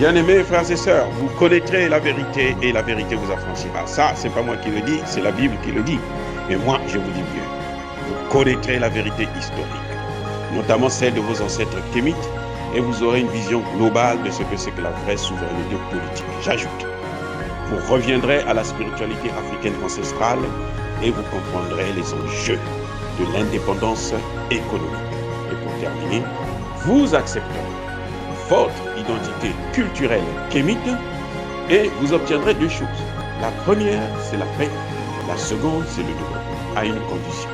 Bien-aimés frères et sœurs, vous connaîtrez la vérité et la vérité vous affranchira. Ça, c'est pas moi qui le dis, c'est la Bible qui le dit. Et moi, je vous dis mieux. Vous connaîtrez la vérité historique, notamment celle de vos ancêtres kémites, et vous aurez une vision globale de ce que c'est que la vraie souveraineté politique. J'ajoute, vous reviendrez à la spiritualité africaine ancestrale et vous comprendrez les enjeux de l'indépendance économique. Et pour terminer, vous accepterez votre identité culturelle kémite et vous obtiendrez deux choses. La première, c'est la paix. La seconde, c'est le développement, à une condition.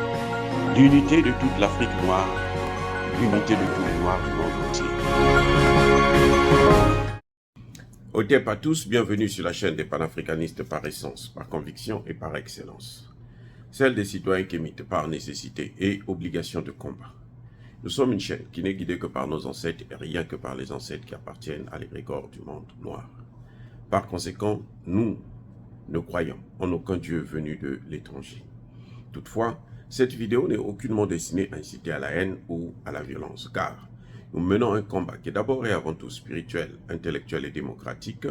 L'unité de toute l'Afrique noire, l'unité de tous les Noirs du monde entier. Otep à tous, bienvenue sur la chaîne des panafricanistes par essence, par conviction et par excellence. Celle des citoyens kémites par nécessité et obligation de combat. Nous sommes une chaîne qui n'est guidée que par nos ancêtres et rien que par les ancêtres qui appartiennent à l'égrégore du monde noir. Par conséquent, nous ne croyons en aucun Dieu venu de l'étranger. Toutefois, cette vidéo n'est aucunement destinée à inciter à la haine ou à la violence, car nous menons un combat qui est d'abord et avant tout spirituel, intellectuel et démocratique.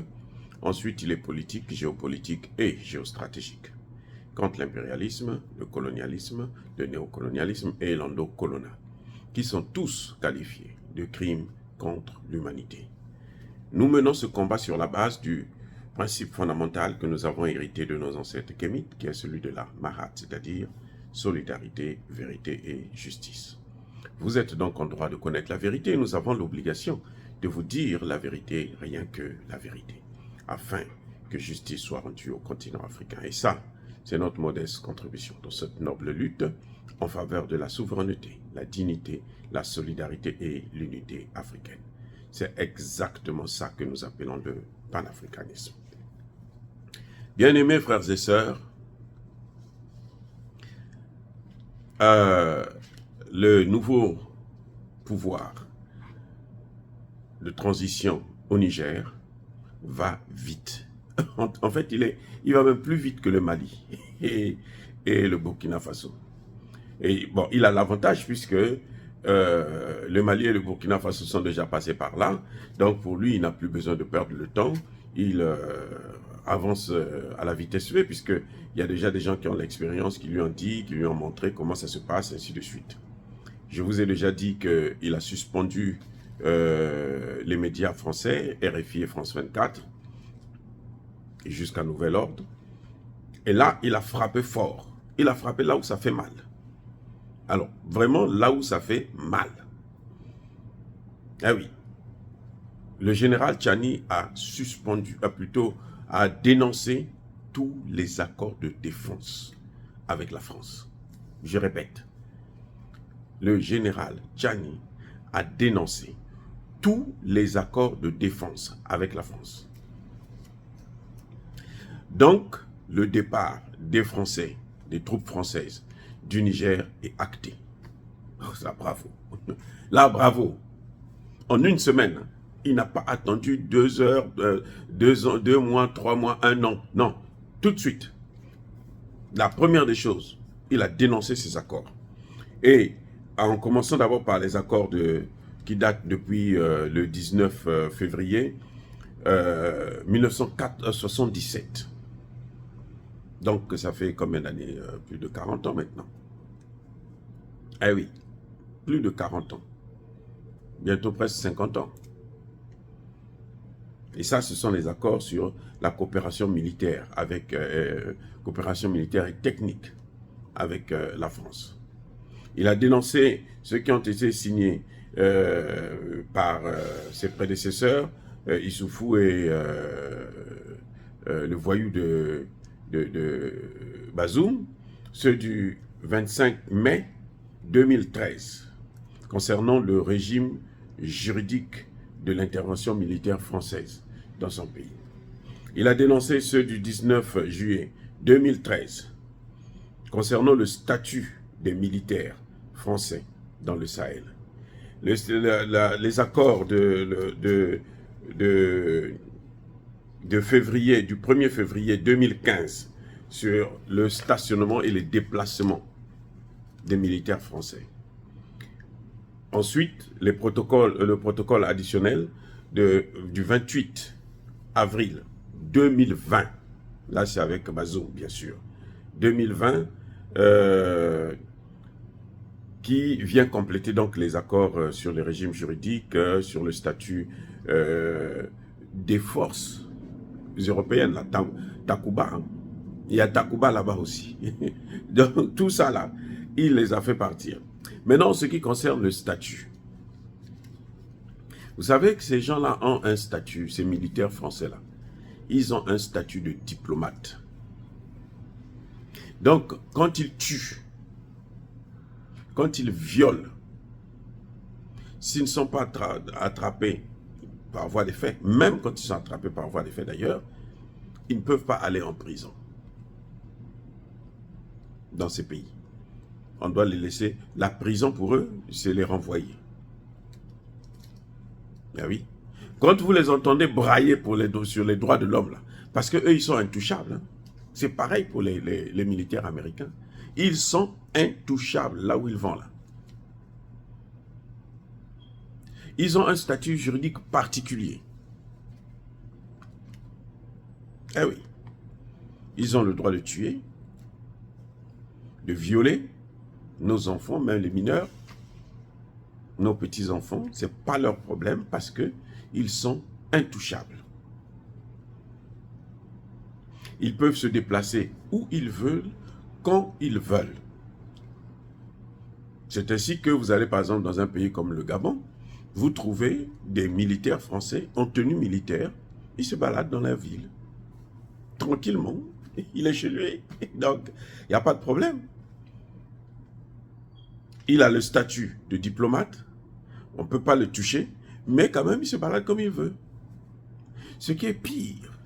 Ensuite, il est politique, géopolitique et géostratégique. Contre l'impérialisme, le colonialisme, le néocolonialisme et l'endocolonat, qui sont tous qualifiés de crimes contre l'humanité. Nous menons ce combat sur la base du principe fondamental que nous avons hérité de nos ancêtres kémites, qui est celui de la Mahat, c'est-à-dire solidarité, vérité et justice. Vous êtes donc en droit de connaître la vérité et nous avons l'obligation de vous dire la vérité, rien que la vérité, afin que justice soit rendue au continent africain. Et ça, c'est notre modeste contribution dans cette noble lutte en faveur de la souveraineté, la dignité, la solidarité et l'unité africaine. C'est exactement ça que nous appelons le panafricanisme. Bien-aimés frères et sœurs, le nouveau pouvoir de transition au Niger va vite. En fait, il va même plus vite que le Mali et le Burkina Faso. Et bon, il a l'avantage puisque le Mali et le Burkina Faso sont déjà passés par là. Donc pour lui, il n'a plus besoin de perdre le temps. Il avance à la vitesse V puisqu'il y a déjà des gens qui ont l'expérience, qui lui ont dit, qui lui ont montré comment ça se passe, ainsi de suite. Je vous ai déjà dit qu'il a suspendu les médias français, RFI et France 24, jusqu'à nouvel ordre. Et là, il a frappé fort. Il a frappé là où ça fait mal. Alors, vraiment là où ça fait mal. Ah oui. Le général Tchani a dénoncé tous les accords de défense avec la France. Je répète. Le général Tchani a dénoncé tous les accords de défense avec la France. Donc, le départ des Français, des troupes françaises du Niger est acté. Oh, ça, bravo. Là, bravo. En une semaine, il n'a pas attendu 2 heures, 2 mois, 3 mois, 1 an. Non, tout de suite. La première des choses, il a dénoncé ces accords. Et en commençant d'abord par les accords qui datent depuis le 19 février 1977. Donc, ça fait combien d'années? Plus de 40 ans maintenant. Eh oui, plus de 40 ans. Bientôt presque 50 ans. Et ça, ce sont les accords sur la coopération militaire, coopération militaire et technique avec la France. Il a dénoncé ceux qui ont été signés par ses prédécesseurs, Issoufou et le voyou de Bazoum, ceux du 25 mai 2013, concernant le régime juridique de l'intervention militaire française dans son pays. Il a dénoncé ceux du 19 juillet 2013, concernant le statut des militaires français dans le Sahel. Les accords de février, du 1er février 2015 sur le stationnement et les déplacements des militaires français. Ensuite, le protocole additionnel du 28 avril 2020, là c'est avec Bazoum bien sûr, 2020, qui vient compléter donc les accords sur le régime juridique, sur le statut des forces européennes, là, Takuba, hein. Il y a Takuba là-bas aussi. Donc tout ça là, il les a fait partir. Maintenant, en ce qui concerne le statut, vous savez que ces gens-là ont un statut, ces militaires français-là, ils ont un statut de diplomate. Donc, quand ils tuent, quand ils violent, s'ils ne sont pas attrapés par voie des faits, même quand ils sont attrapés par voie des faits d'ailleurs, ils ne peuvent pas aller en prison dans ces pays. On doit les laisser. La prison pour eux, c'est les renvoyer. Ah oui. Quand vous les entendez brailler sur les droits de l'homme, parce qu'eux, ils sont intouchables. Hein. C'est pareil pour les militaires américains. Ils sont intouchables là où ils vont là. Ils ont un statut juridique particulier. Eh oui. Ils ont le droit de tuer, de violer nos enfants, même les mineurs, nos petits-enfants. Ce n'est pas leur problème parce qu'ils sont intouchables. Ils peuvent se déplacer où ils veulent, quand ils veulent. C'est ainsi que vous allez par exemple dans un pays comme le Gabon, vous trouvez des militaires français en tenue militaire, ils se baladent dans la ville, tranquillement, il est chez lui, donc il n'y a pas de problème. Il a le statut de diplomate, on ne peut pas le toucher, mais quand même il se balade comme il veut. Ce qui est pire,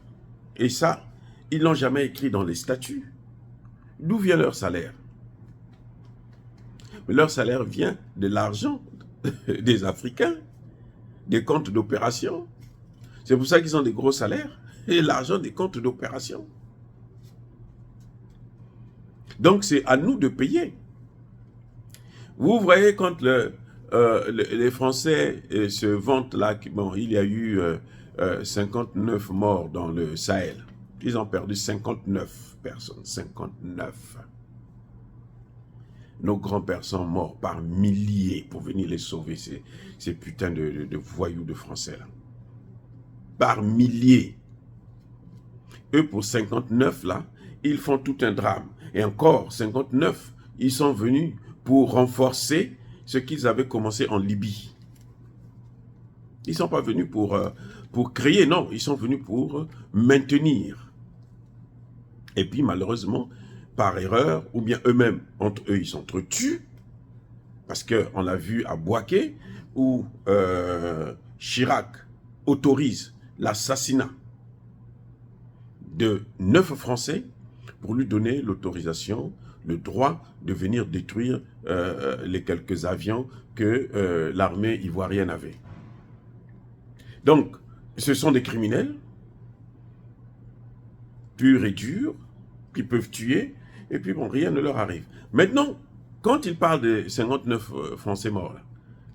et ça, ils ne l'ont jamais écrit dans les statuts, d'où vient leur salaire? Mais leur salaire vient de l'argent des Africains, des comptes d'opération. C'est pour ça qu'ils ont des gros salaires, et l'argent des comptes d'opération. Donc c'est à nous de payer. Vous voyez quand les Français se vantent là, bon, il y a eu 59 morts dans le Sahel. Ils ont perdu 59 personnes, 59. Nos grands-pères sont morts par milliers pour venir les sauver, ces putains de voyous de Français là. Par milliers. Eux, pour 59 là, ils font tout un drame. Et encore, 59, ils sont venus pour renforcer ce qu'ils avaient commencé en Libye. Ils ne sont pas venus pour créer, non, ils sont venus pour maintenir. Et puis malheureusement, par erreur, ou bien eux-mêmes, entre eux, ils s'entretuent, parce qu'on l'a vu à Bouaké, où Chirac autorise l'assassinat de 9 Français pour lui donner l'autorisation, le droit de venir détruire les quelques avions que l'armée ivoirienne avait. Donc, ce sont des criminels, purs et durs, qui peuvent tuer, et puis bon, rien ne leur arrive. Maintenant, quand ils parlent de 59 Français morts, là,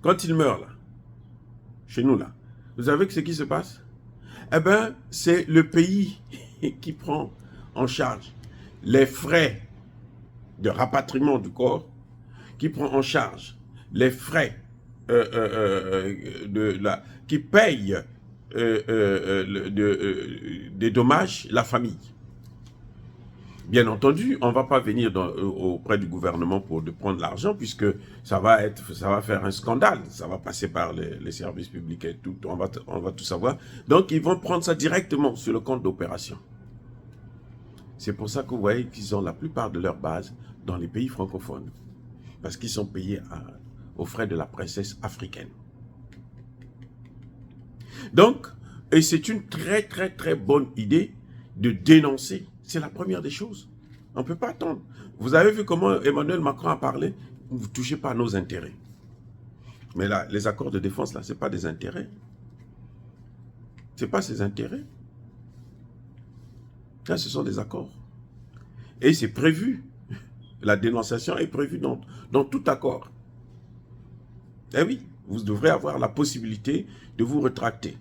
quand ils meurent, là, chez nous, là, vous savez ce qui se passe? Eh bien, c'est le pays qui prend en charge les frais de rapatriement du corps, qui prend en charge les frais qui paye des dommages, la famille. Bien entendu, on ne va pas venir auprès du gouvernement pour prendre l'argent, puisque ça va faire un scandale, ça va passer par les services publics et tout, on va tout savoir. Donc ils vont prendre ça directement sur le compte d'opération. C'est pour ça que vous voyez qu'ils ont la plupart de leur base dans les pays francophones, parce qu'ils sont payés aux frais de la princesse africaine. Donc, et c'est une très très très bonne idée de dénoncer. C'est la première des choses. On ne peut pas attendre. Vous avez vu comment Emmanuel Macron a parlé? Vous ne touchez pas à nos intérêts. Mais là, les accords de défense, là, ce n'est pas des intérêts. Ce n'est pas ses intérêts. Là, ce sont des accords. Et c'est prévu. La dénonciation est prévue dans tout accord. Eh oui, vous devrez avoir la possibilité de vous rétracter.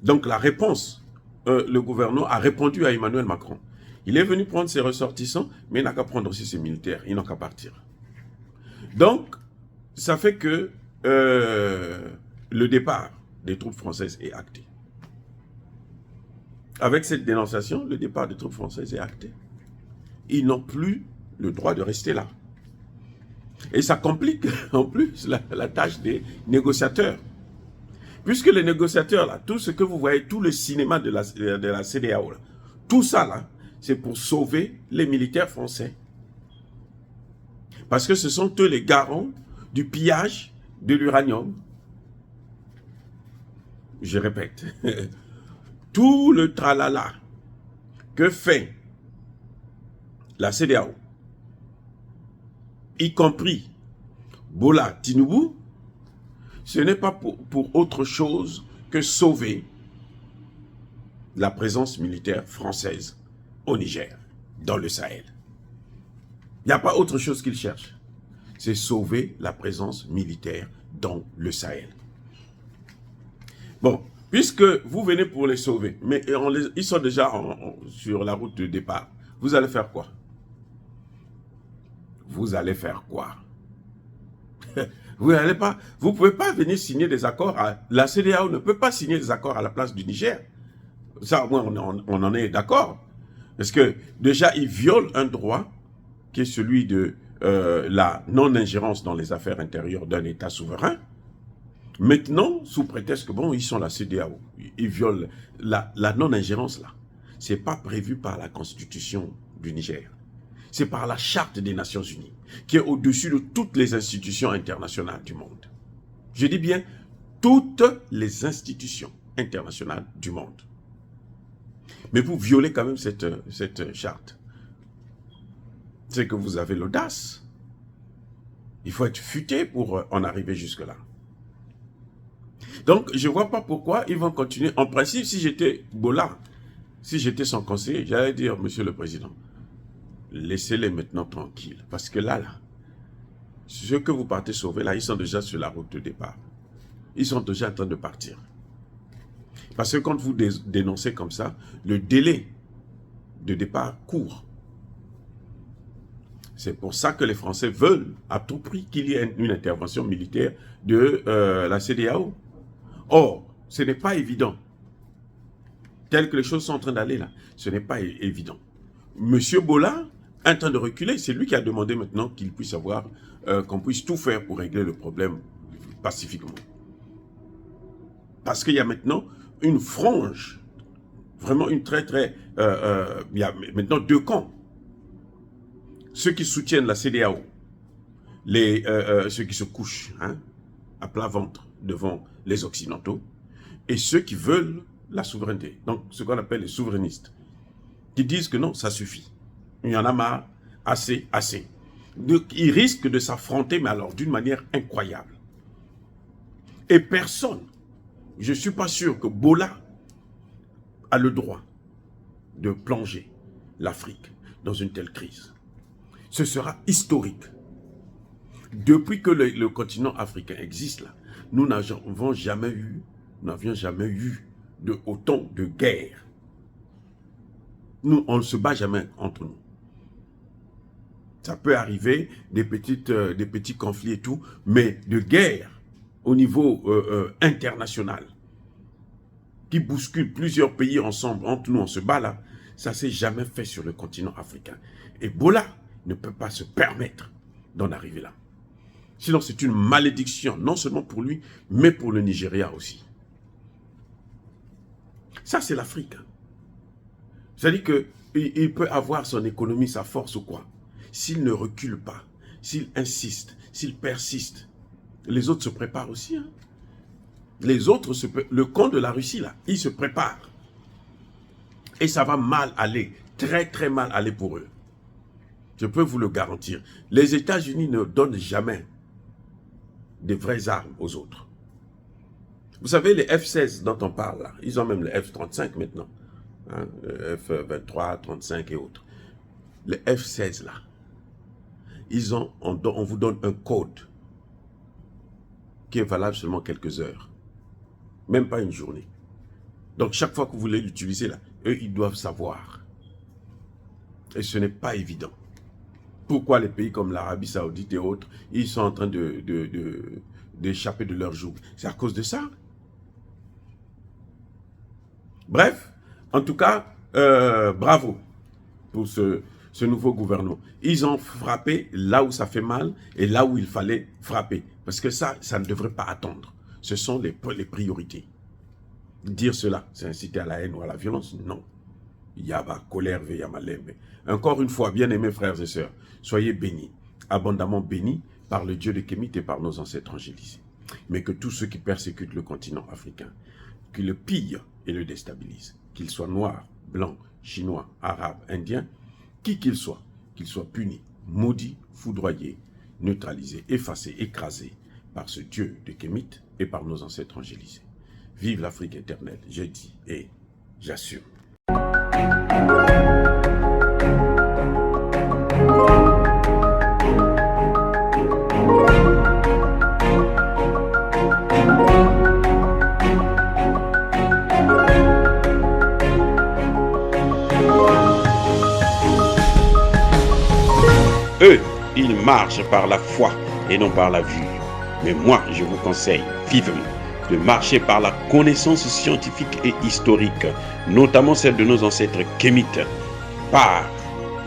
Donc la réponse, le gouvernement a répondu à Emmanuel Macron. Il est venu prendre ses ressortissants, mais il n'a qu'à prendre aussi ses militaires. Ils n'ont qu'à partir. Donc, ça fait que le départ des troupes françaises est acté. Avec cette dénonciation, le départ des troupes françaises est acté. Ils n'ont plus le droit de rester là. Et ça complique en plus la tâche des négociateurs. Puisque les négociateurs, là, tout ce que vous voyez, tout le cinéma de la CEDEAO, là, tout ça, là, c'est pour sauver les militaires français. Parce que ce sont eux les garants du pillage de l'uranium. Je répète, tout le tralala que fait la CEDEAO, y compris Bola Tinubu, ce n'est pas pour autre chose que sauver la présence militaire française au Niger, dans le Sahel. Il n'y a pas autre chose qu'ils cherchent. C'est sauver la présence militaire dans le Sahel. Bon, puisque vous venez pour les sauver, mais ils sont déjà sur la route de départ, vous allez faire quoi? Vous allez faire quoi? Vous ne pouvez pas venir signer des accords. La CEDEAO ne peut pas signer des accords à la place du Niger. Ça, moi, on en est d'accord. Parce que déjà, ils violent un droit qui est celui de la non-ingérence dans les affaires intérieures d'un État souverain. Maintenant, sous prétexte que, bon, ils sont la CEDEAO, ils violent la non-ingérence là. Ce n'est pas prévu par la Constitution du Niger. C'est par la Charte des Nations Unies, qui est au-dessus de toutes les institutions internationales du monde. Je dis bien, toutes les institutions internationales du monde. Mais vous violez quand même cette charte. C'est que vous avez l'audace. Il faut être futé pour en arriver jusque-là. Donc, je ne vois pas pourquoi ils vont continuer. En principe, si j'étais Bola, si j'étais son conseiller, j'allais dire, Monsieur le Président, laissez-les maintenant tranquilles. Parce que là, ceux que vous partez sauver, là, ils sont déjà sur la route de départ. Ils sont déjà en train de partir. Parce que quand vous dénoncez comme ça, le délai de départ court. C'est pour ça que les Français veulent à tout prix qu'il y ait une intervention militaire de la CEDEAO. Or, ce n'est pas évident. Tel que les choses sont en train d'aller là, ce n'est pas évident. Monsieur Bola est en train de reculer. C'est lui qui a demandé maintenant qu'il puisse avoir, qu'on puisse tout faire pour régler le problème pacifiquement. Parce qu'il y a maintenant une frange, vraiment une il y a maintenant deux camps. Ceux qui soutiennent la CEDEAO, ceux qui se couchent à plat ventre devant les Occidentaux, et ceux qui veulent la souveraineté, donc ce qu'on appelle les souverainistes, qui disent que non, ça suffit. Il y en a marre, assez, assez. Donc, ils risquent de s'affronter, mais alors d'une manière incroyable. Et personne, je ne suis pas sûr que Bola a le droit de plonger l'Afrique dans une telle crise. Ce sera historique. Depuis que le continent africain existe là, nous n'avions jamais eu autant de guerres. Nous, on ne se bat jamais entre nous. Ça peut arriver, des petits conflits et tout, mais de guerre au niveau international, qui bouscule plusieurs pays ensemble, entre nous, on se bat là, ça ne s'est jamais fait sur le continent africain. Et Bola ne peut pas se permettre d'en arriver là. Sinon, c'est une malédiction, non seulement pour lui, mais pour le Nigeria aussi. Ça, c'est l'Afrique. C'est-à-dire qu'il peut avoir son économie, sa force ou quoi. S'il ne recule pas, s'il insiste, s'il persiste, les autres se préparent aussi. Les autres, le camp de la Russie, là, il se prépare. Et ça va mal aller, très très mal aller pour eux. Je peux vous le garantir. Les États-Unis ne donnent jamais des vraies armes aux autres. Vous savez, les F-16 dont on parle là, ils ont même les F-35 maintenant. F-23, 35 et autres. Les F-16 là, on vous donne un code qui est valable seulement quelques heures. Même pas une journée. Donc chaque fois que vous voulez l'utiliser là, eux ils doivent savoir. Et ce n'est pas évident. Pourquoi les pays comme l'Arabie Saoudite et autres, ils sont en train d'échapper de leur joug? C'est à cause de ça. Bref, en tout cas, bravo pour ce nouveau gouvernement. Ils ont frappé là où ça fait mal et là où il fallait frapper. Parce que ça ne devrait pas attendre. Ce sont les priorités. Dire cela, c'est inciter à la haine ou à la violence? Non. Yaba, colère, Veyamalembe. Encore une fois, bien-aimés frères et sœurs, soyez bénis, abondamment bénis par le Dieu de Kémit et par nos ancêtres angélisés. Mais que tous ceux qui persécutent le continent africain, qui le pillent et le déstabilisent, qu'ils soient noirs, blancs, chinois, arabes, indiens, qui qu'ils soient punis, maudits, foudroyés, neutralisés, effacés, écrasés par ce Dieu de Kémit et par nos ancêtres angélisés. Vive l'Afrique éternelle, j'ai dit et j'assume. Eux, ils marchent par la foi et non par la vue. Mais moi, je vous conseille vivement de marcher par la connaissance scientifique et historique, notamment celle de nos ancêtres kémites, par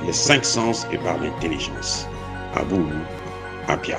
les 5 sens et par l'intelligence. Abou Abia.